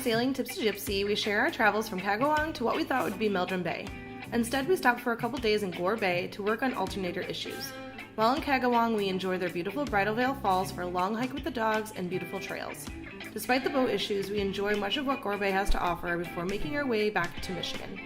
sailing Tipsy Gypsy, we share our travels from Kagawang to what we thought would be Meldrum Bay. Instead, we stopped for a couple days in Gore Bay to work on alternator issues. While in Kagawang, we enjoy their beautiful Bridal Veil Falls for a long hike with the dogs and beautiful trails. Despite the boat issues, we enjoy much of what Gore Bay has to offer before making our way back to Michigan.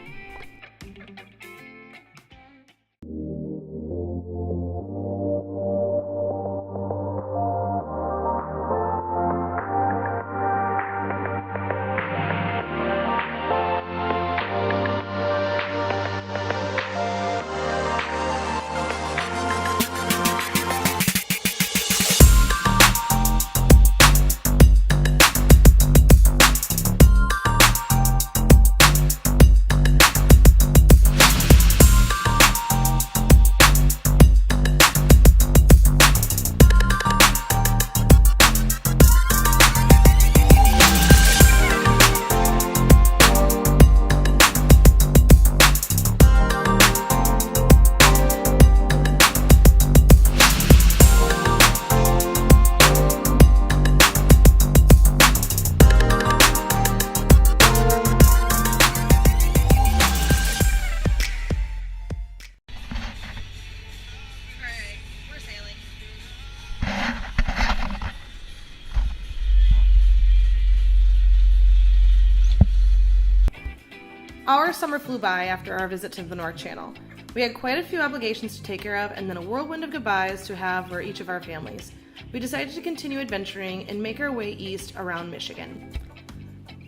Our summer flew by after our visit to the North Channel. We had quite a few obligations to take care of and then a whirlwind of goodbyes to have for each of our families. We decided to continue adventuring and make our way east around Michigan.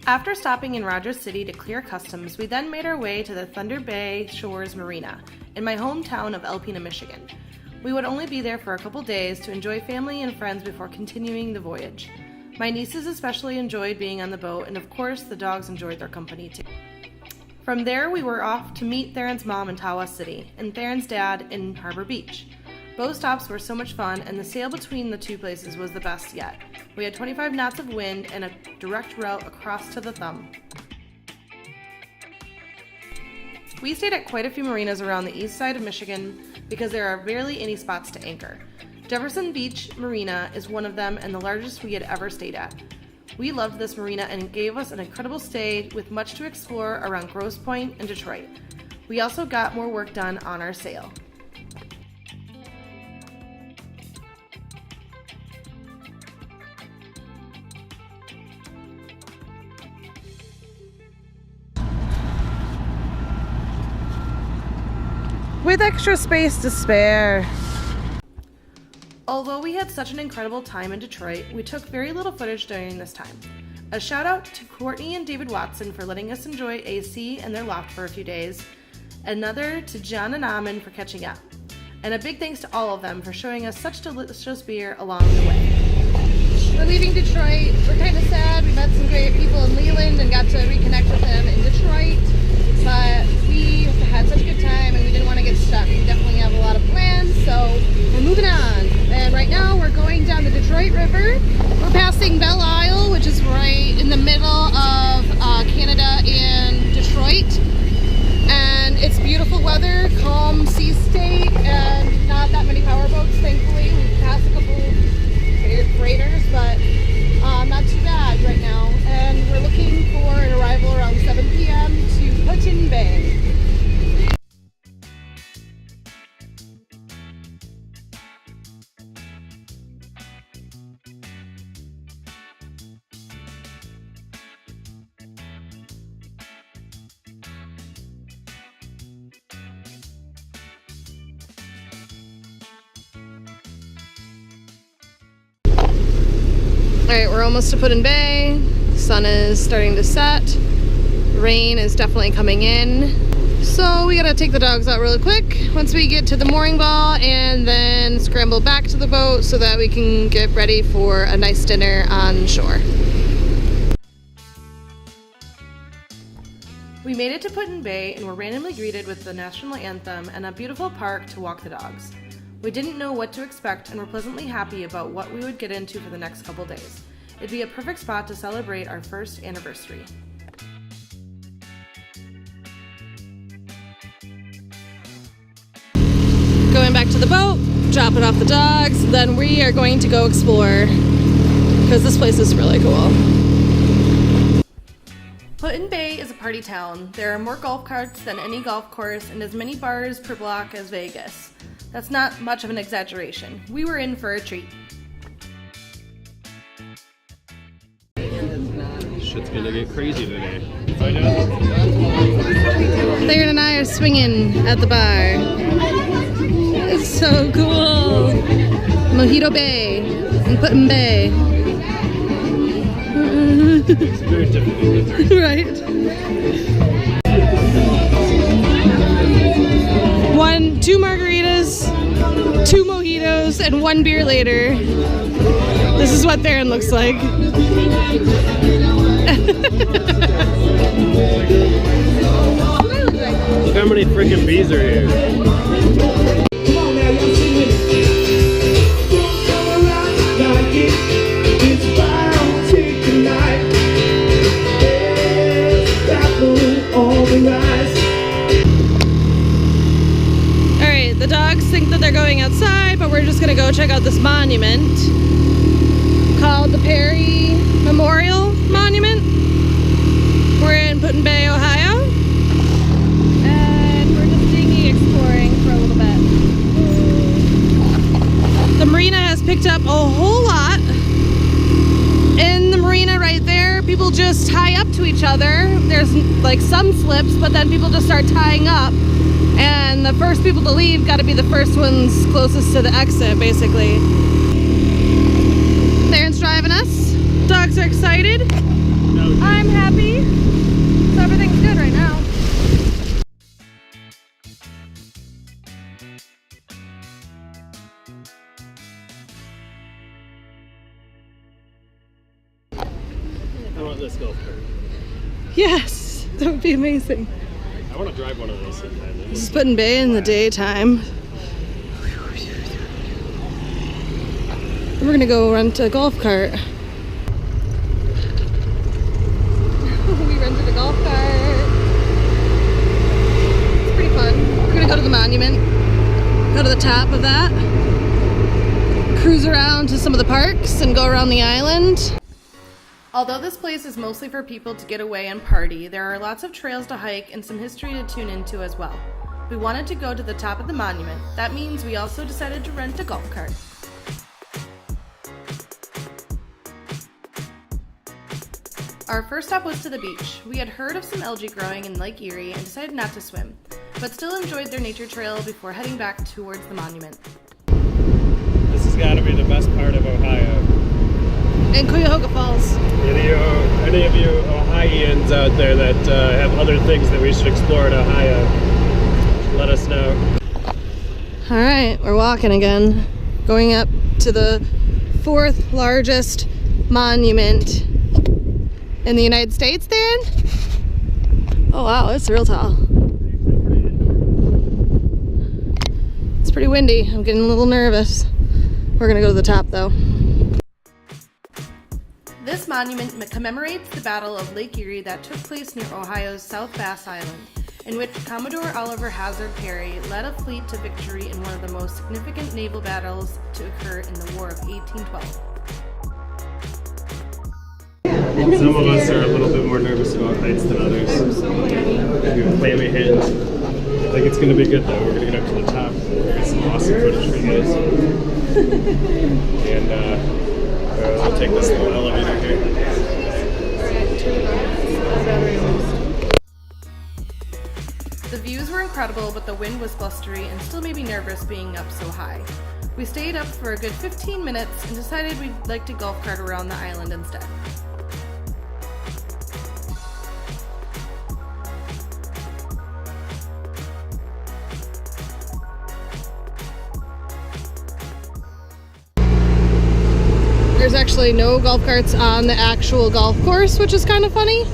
After stopping in Rogers City to clear customs, we then made our way to the Thunder Bay Shores Marina in my hometown of Alpena, Michigan. We would only be there for a couple days to enjoy family and friends before continuing the voyage. My nieces especially enjoyed being on the boat, and of course the dogs enjoyed their company too. From there, we were off to meet Theron's mom in Tawas City and Theron's dad in Harbor Beach. Both stops were so much fun, and the sail between the two places was the best yet. We had 25 knots of wind and a direct route across to the Thumb. We stayed at quite a few marinas around the east side of Michigan because there are barely any spots to anchor. Jefferson Beach Marina is one of them and the largest we had ever stayed at. We loved this marina and it gave us an incredible stay with much to explore around Grosse Pointe and Detroit. We also got more work done on our sail. With extra space to spare. Although we had such an incredible time in Detroit, we took very little footage during this time. A shout out to Courtney and David Watson for letting us enjoy AC and their loft for a few days. Another to John and Amin for catching up. And a big thanks to all of them for showing us such delicious beer along the way. We're leaving Detroit. We're kind of sad. We met some great people in Leland and got to reconnect with them in Detroit. But we had such a good time and we didn't want to get stuck. We definitely have a lot of plans, so we're moving on. And right now we're going down the Detroit River. We're passing Belle Isle, which is right in the middle of Canada and Detroit. And it's beautiful weather, calm sea state, and not that many power boats, thankfully. We've passed a couple freighters, but not too bad right now. And we're looking for an arrival around 7 p.m. to Hutton Bay. Alright, we're almost to Hutton Bay. The sun is starting to set. Rain is definitely coming in. So we gotta take the dogs out really quick once we get to the mooring ball and then scramble back to the boat so that we can get ready for a nice dinner on shore. We made it to Hutton Bay and were randomly greeted with the national anthem and a beautiful park to walk the dogs. We didn't know what to expect and were pleasantly happy about what we would get into for the next couple days. It'd be a perfect spot to celebrate our first anniversary. Going back to the boat, dropping off the dogs, then we are going to go explore because this place is really cool. Put-in Bay is a party town. There are more golf carts than any golf course and as many bars per block as Vegas. That's not much of an exaggeration. We were in for a treat. Shit's gonna get crazy today. Find out. Theron and I are swinging at the bar. It's so cool. Mojito Bay and Put-in Bay. It's very difficult. Right. Two margaritas, 2 mojitos, and 1 beer later. This is what Theron looks like. Look how many freaking bees are here. Alright, the dogs think that they're going outside, but we're just gonna go check out this monument called the Perry Memorial Monument. We're in Put-in Bay, Ohio, and we're just dinghy exploring for a little bit. The marina has picked up a whole lot. In the marina right there, people just tie up to each other. There's like some slips, but then people just start tying up. And the first people to leave got to be the first ones closest to the exit, basically. Theron's driving us. Dogs are excited. I'm happy. So everything's good right now. I want this golf cart. Yes, that would be amazing. I want to drive one of those sometime. This is Put-in Bay in the daytime. We're gonna go rent a golf cart. We rented a golf cart. It's pretty fun. We're gonna go to the monument, go to the top of that, cruise around to some of the parks, and go around the island. Although this place is mostly for people to get away and party, there are lots of trails to hike and some history to tune into as well. We wanted to go to the top of the monument. That means we also decided to rent a golf cart. Our first stop was to the beach. We had heard of some algae growing in Lake Erie and decided not to swim, but still enjoyed their nature trail before heading back towards the monument. This has got to be the best part of Ohio. And Cuyahoga Falls. Any of you Ohioans out there that have other things that we should explore in Ohio, let us know. All right, we're walking again, going up to the 4th largest monument in the United States, Theron? Oh wow, it's real tall. It's pretty windy. I'm getting a little nervous. We're gonna go to the top though. This monument commemorates the Battle of Lake Erie that took place near Ohio's South Bass Island, in which Commodore Oliver Hazard Perry led a fleet to victory in one of the most significant naval battles to occur in the War of 1812. Some of us are a little bit more nervous about heights than others. We have clammy hands. I think it's going to be good though. We're going to get up to the top. Get some awesome footage for you guys. And we'll take this little elevator here. The views were incredible, but the wind was blustery and still made me nervous being up so high. We stayed up for a good 15 minutes and decided we'd like to golf cart around the island instead. There's actually no golf carts on the actual golf course, which is kind of funny.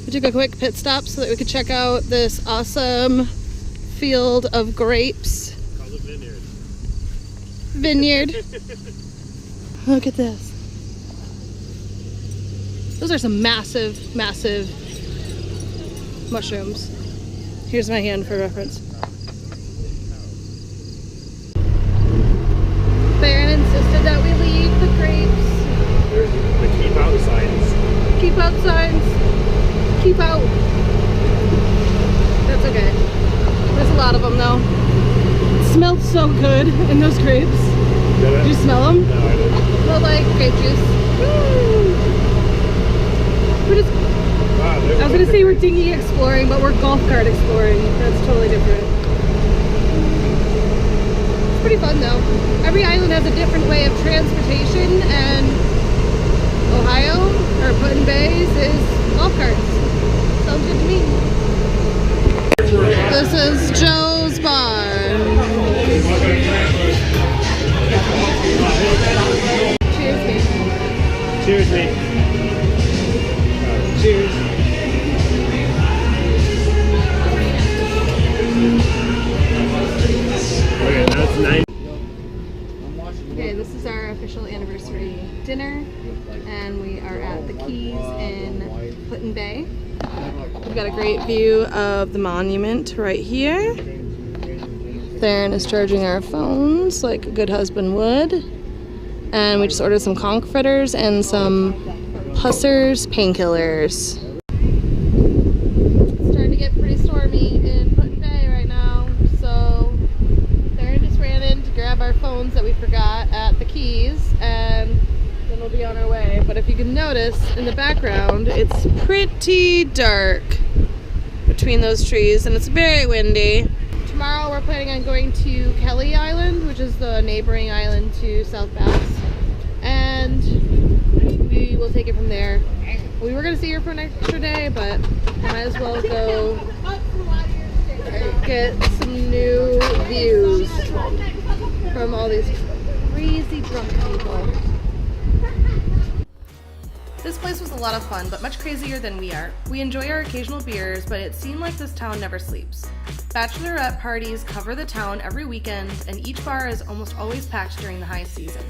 We took a quick pit stop so that we could check out this awesome field of grapes. Call it vineyard. Vineyard. Look at this. Those are some massive, massive mushrooms. Here's my hand for reference. Theron insisted that we leave the grapes. There's the keep out signs. keep out signs. Keep out. That's okay. There's a lot of them though. It smelled so good in those grapes. Did you smell them? No, I didn't. Smelled like grape juice. Woo! We're just, Wow, I was gonna say we're dinghy exploring, but we're golf cart exploring. That's totally different. It's pretty fun though. Every island has a different way of transportation, and Ohio, or Put-in-Bays, is golf carts. Sounds good to me. This is Joe's Bar. Cheers, me. Cheers, me. Cheers. Okay, that's nice. Okay, this is our official anniversary dinner, and we are at the Keys in Put-in-Bay. We've got a great view of the monument right here. Theron is charging our phones like a good husband would. And we just ordered some conch fritters and some Pusser's painkillers. It's starting to get pretty stormy in Put-in-Bay right now, so Theron just ran in to grab our phones that we forgot at the Keys, and then we'll be on our way. But if you can notice in the background, it's pretty dark between those trees, and it's very windy. Tomorrow we're planning on going to Kelly Island, which is the neighboring island to South Bass, and we will take it from there. We were going to stay here for an extra day, but might as well go get some new views from all these crazy drunk people. This place was a lot of fun, but much crazier than we are. We enjoy our occasional beers, but it seemed like this town never sleeps. Bachelorette parties cover the town every weekend, and each bar is almost always packed during the high season.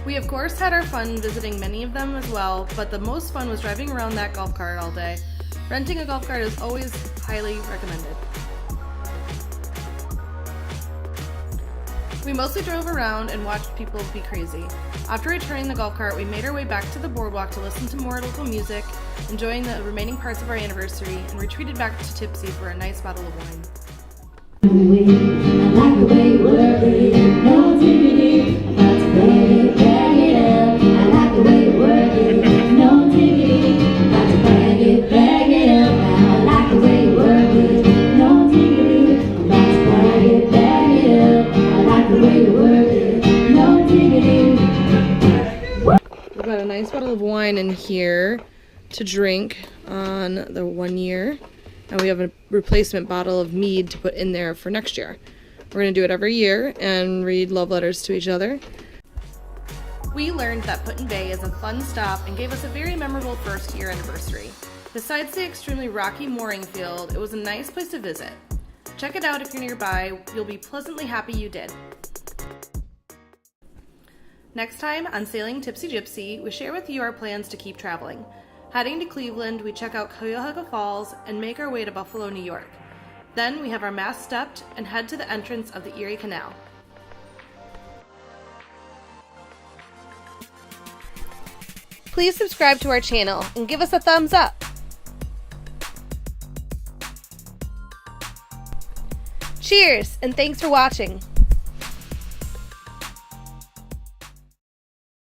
We of course had our fun visiting many of them as well, but the most fun was driving around that golf cart all day. Renting a golf cart is always highly recommended. We mostly drove around and watched people be crazy. After returning the golf cart, we made our way back to the boardwalk to listen to more local music, enjoying the remaining parts of our anniversary, and retreated back to Tipsy for a nice bottle of wine. We've got a nice bottle of wine in here to drink on the 1 year, and we have a replacement bottle of mead to put in there for next year. We're going to do it every year and read love letters to each other. We learned that Put-in-Bay is a fun stop and gave us a very memorable first year anniversary. Besides the extremely rocky mooring field, it was a nice place to visit. Check it out if you're nearby. You'll be pleasantly happy you did. Next time on Sailing Tipsy Gypsy, we share with you our plans to keep traveling. Heading to Cleveland, we check out Cuyahoga Falls and make our way to Buffalo, New York. Then we have our mast stepped and head to the entrance of the Erie Canal. Please subscribe to our channel and give us a thumbs up. Cheers, and thanks for watching.